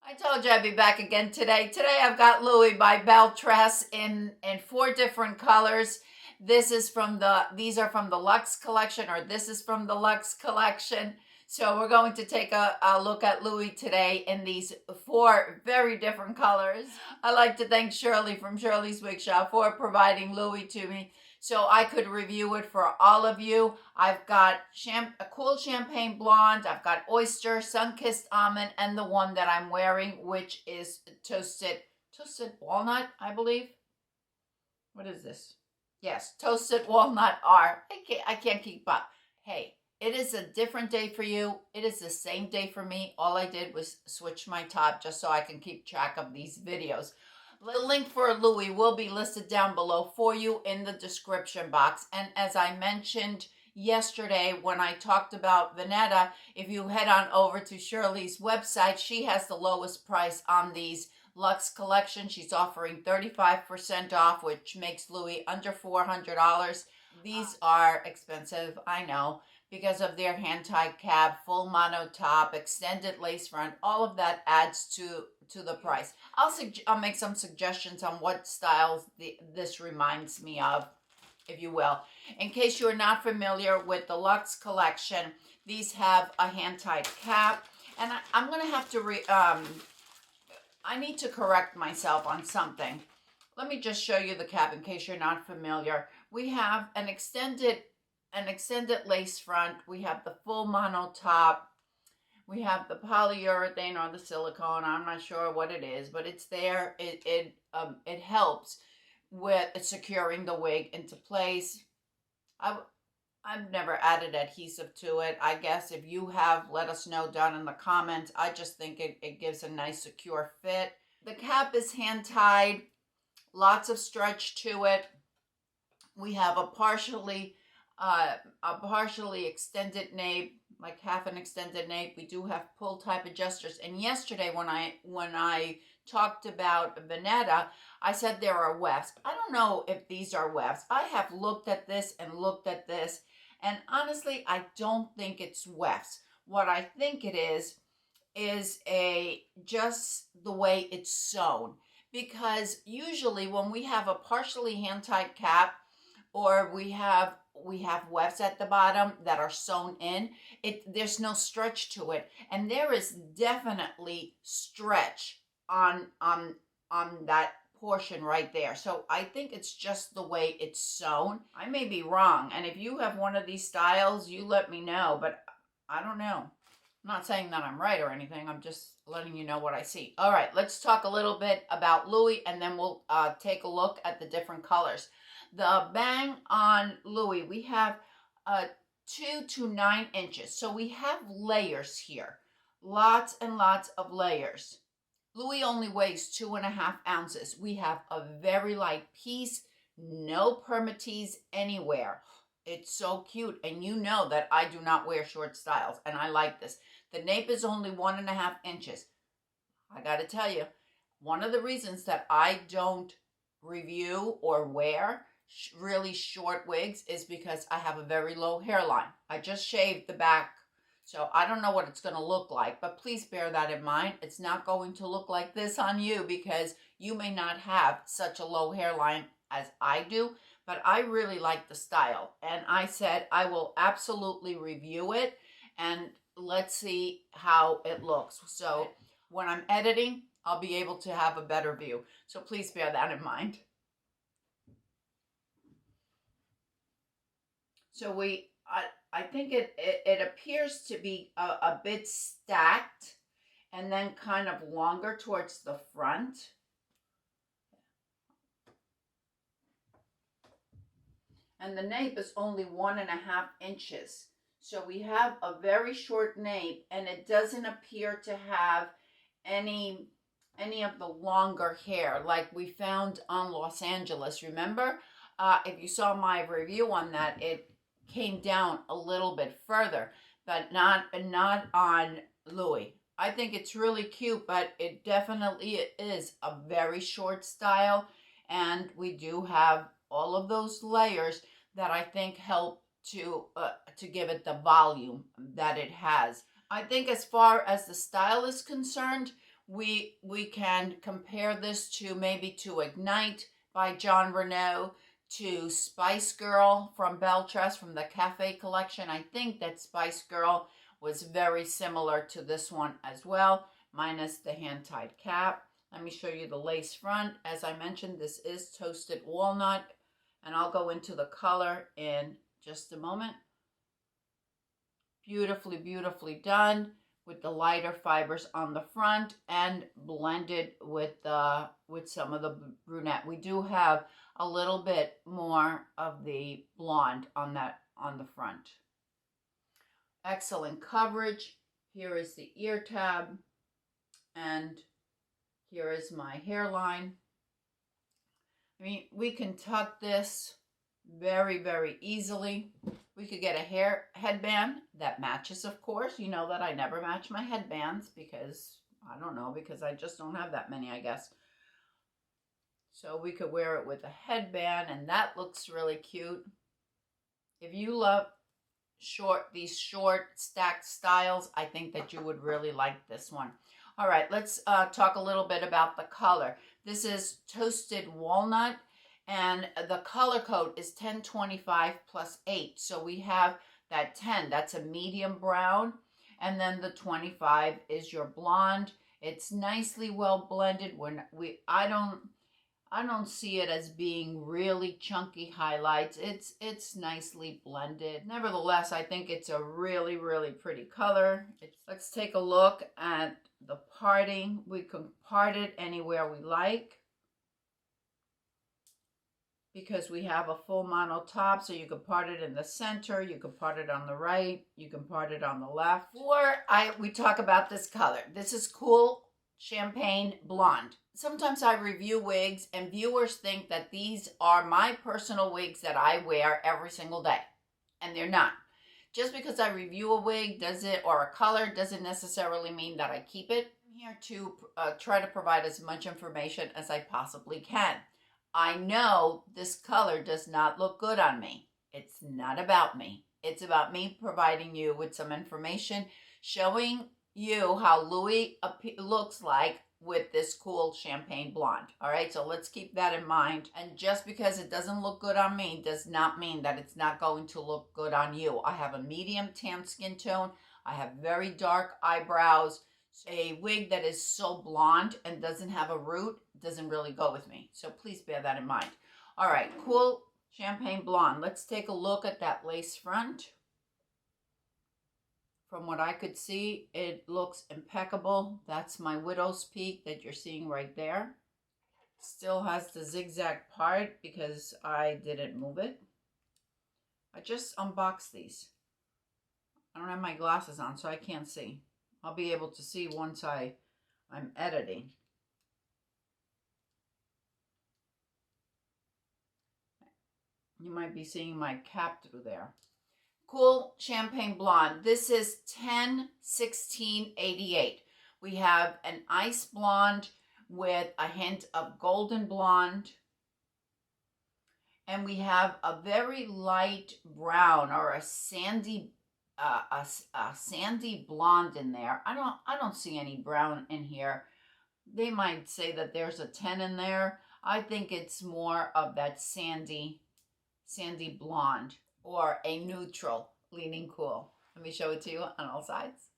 I told you I'd be back again today. Today I've got Louie by Belle Tress in 4 different colors. These are from the Luxe collection, or this is from the Luxe collection. So we're going to take a look at Louie today in these 4 very different colors. I'd like to thank Shirley from Shirley's Wig Shop for providing Louie to me so I could review it for all of you. I've got a cool champagne blonde, I've got Oyster, Sunkissed almond, and the one that I'm wearing, which is toasted walnut, I believe. What is this? Yes, toasted walnut R. I can't keep up. Hey, it is a different day for you. It is the same day for me. All I did was switch my top just so I can keep track of these videos. The link for Louie will be listed down below for you in the description box. And as I mentioned yesterday when I talked about Vanetta, if you head on over to Shirley's website, she has the lowest price on these Luxe collection. She's offering 35% off, which makes Louie under $400. These are expensive, I know, because of their hand-tied cap, full mono top, extended lace front. All of that adds to the price. I'll make some suggestions on what styles this reminds me of, if you will. In case you're not familiar with the Luxe collection, these have a hand-tied cap, and I'm going to have to I need to correct myself on something. Let me just show you the cap in case you're not familiar. We have an extended lace front. We have the full mono top. We have the polyurethane or the silicone. I'm not sure what it is, but it's there. It helps with securing the wig into place. I've never added adhesive to it. I guess if you have, let us know down in the comments. I just think it gives a nice secure fit. The cap is hand tied. Lots of stretch to it. We have a partially extended nape, like half an extended nape. We do have pull type adjusters. And yesterday when I talked about Vanetta, I said there are wefts. I don't know if these are wefts. I have looked at this and looked at this, and honestly, I don't think it's wefts. What I think it is just the way it's sewn. Because usually when we have a partially hand-tied cap, or we have wefts at the bottom that are sewn in, there's no stretch to it, and there is definitely stretch on that portion right there. So I think it's just the way it's sewn. I may be wrong, and if you have one of these styles, you let me know, but I don't know. I'm not saying that I'm right or anything. I'm just letting you know what I see. All right, let's talk a little bit about Louie, and then we'll take a look at the different colors. The bang on Louie, we have 2 to 9 inches. So we have layers here. Lots and lots of layers. Louie only weighs 2.5 ounces. We have a very light piece, no permatease anywhere. It's so cute, and you know that I do not wear short styles, and I like this. The nape is only 1.5 inches. I gotta tell you, one of the reasons that I don't review or wear really short wigs is because I have a very low hairline. I just shaved the back, so I don't know what it's going to look like, but please bear that in mind. It's not going to look like this on you because you may not have such a low hairline as I do, but I really like the style, and I said I will absolutely review it, and let's see how it looks. So when I'm editing, I'll be able to have a better view, so please bear that in mind. So I think it appears to be a bit stacked and then kind of longer towards the front. And the nape is only 1.5 inches. So we have a very short nape, and it doesn't appear to have any of the longer hair like we found on Los Angeles. Remember? If you saw my review on that, it came down a little bit further, but not on Louie. I think it's really cute, but it definitely is a very short style, and we do have all of those layers that I think help to give it the volume that it has. I think as far as the style is concerned, We can compare this to maybe to Ignite by John Renaud, to Spice Girl from Belle Tress from the Cafe collection. I think that Spice Girl was very similar to this one as well, minus the hand-tied cap. Let me show you the lace front. As I mentioned, this is toasted walnut, and I'll go into the color in just a moment. Beautifully, beautifully done with the lighter fibers on the front and blended with some of the brunette. We do have a little bit more of the blonde on the front. Excellent coverage. Here is the ear tab, and here is my hairline. I mean, we can tuck this very, very easily. We could get a headband that matches, of course. You know that I never match my headbands because, I don't know, because I just don't have that many, I guess. So we could wear it with a headband, and that looks really cute. If you love these short stacked styles, I think that you would really like this one. All right, let's talk a little bit about the color. This is toasted walnut, and the color code is 1025 plus 8. So we have that 10, that's a medium brown, and then the 25 is your blonde. It's nicely well blended. I don't see it as being really chunky highlights. It's nicely blended. Nevertheless, I think it's a really, really pretty color. Let's take a look at the parting. We can part it anywhere we like, because we have a full mono top, so you can part it in the center, you can part it on the right, you can part it on the left. We talk about this color. This is Cool Champagne Blonde. Sometimes I review wigs and viewers think that these are my personal wigs that I wear every single day, and they're not. Just because I review a wig or a color doesn't necessarily mean that I keep it. I'm here to try to provide as much information as I possibly can. I know this color does not look good on me. It's not about me. It's about me providing you with some information, showing you how Louie looks like with this Cool Champagne Blonde. All right, so let's keep that in mind. And just because it doesn't look good on me does not mean that it's not going to look good on you. I have a medium tan skin tone. I have very dark eyebrows. A wig that is so blonde and doesn't have a root doesn't really go with me. So please bear that in mind. All right, Cool Champagne Blonde. Let's take a look at that lace front. From what I could see, it looks impeccable. That's my widow's peak that you're seeing right there. Still has the zigzag part because I didn't move it. I just unboxed these. I don't have my glasses on, so I can't see. I'll be able to see once I'm editing. You might be seeing my cap through there. Cool Champagne Blonde. This is 10/16/88. We have an ice blonde with a hint of golden blonde. And we have a very light brown or a sandy sandy blonde in there. I don't see any brown in here. They might say that there's a 10 in there. I think it's more of that sandy blonde, or a neutral leaning cool. Let me show it to you on all sides.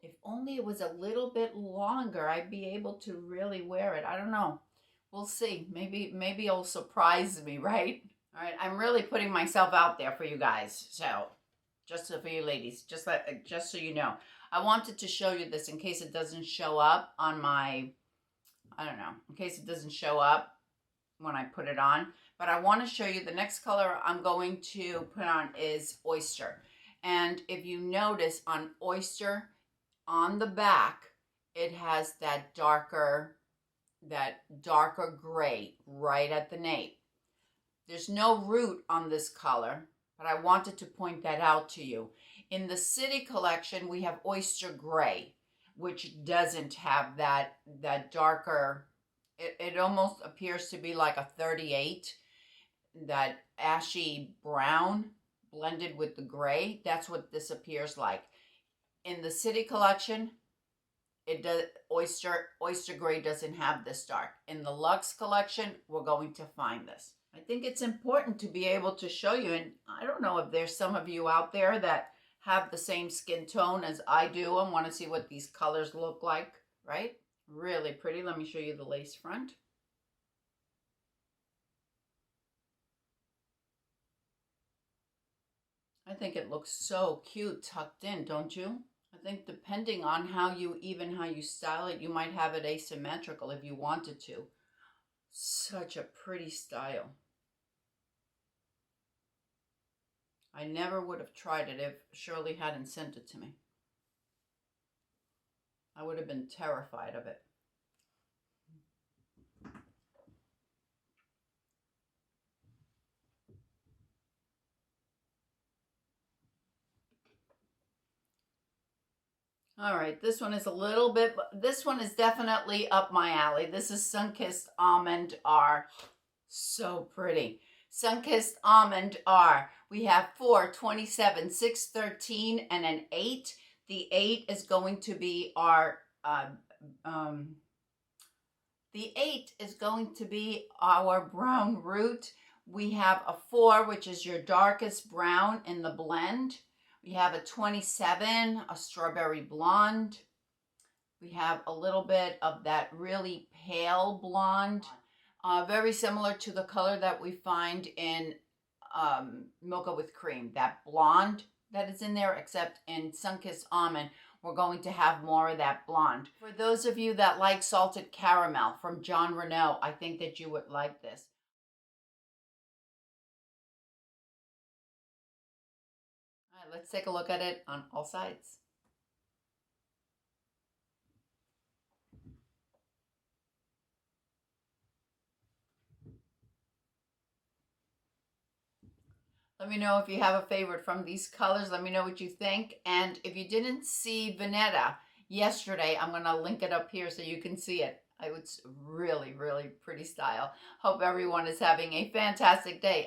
If only it was a little bit longer, I'd be able to really wear it. I don't know. We'll see. Maybe it'll surprise me, right? All right, I'm really putting myself out there for you guys. So, just for you ladies, just so you know. I wanted to show you this in case it doesn't show up on my, I don't know, in case it doesn't show up when I put it on. But I want to show you the next color I'm going to put on is Oyster. And if you notice on Oyster, on the back, it has that darker gray right at the nape. There's no root on this color, but I wanted to point that out to you. In the City collection, we have Oyster Gray, which doesn't have that darker, it almost appears to be like a 38. that ashy brown blended with the gray. That's what this appears like. In the City collection, it does oyster gray doesn't have this dark. In the Luxe collection, we're going to find this. I think it's important to be able to show you, and I don't know if there's some of you out there that have the same skin tone as I do and want to see what these colors look like, right? Really pretty. Let me show you the lace front. I think it looks so cute tucked in, don't you? I think depending on how you style it, you might have it asymmetrical if you wanted to. Such a pretty style. I never would have tried it if Shirley hadn't sent it to me. I would have been terrified of it. All right, this one is a little bit, this one is definitely up my alley. This is Sunkissed Almond-R. So pretty. Sunkissed Almond-R. We have 4, 27, 6, 13, and an 8. The 8 is going to be our, brown root. We have a 4, which is your darkest brown in the blend. We have a 27, a strawberry blonde. We have a little bit of that really pale blonde, very similar to the color that we find in Mocha with Cream, that blonde that is in there, except in Sunkissed Almond, we're going to have more of that blonde. For those of you that like salted caramel from John Renault, I think that you would like this. All right, let's take a look at it on all sides. Let me know if you have a favorite from these colors. Let me know what you think. And if you didn't see Vanetta yesterday, I'm going to link it up here so you can see it. It was really, really pretty style. Hope everyone is having a fantastic day.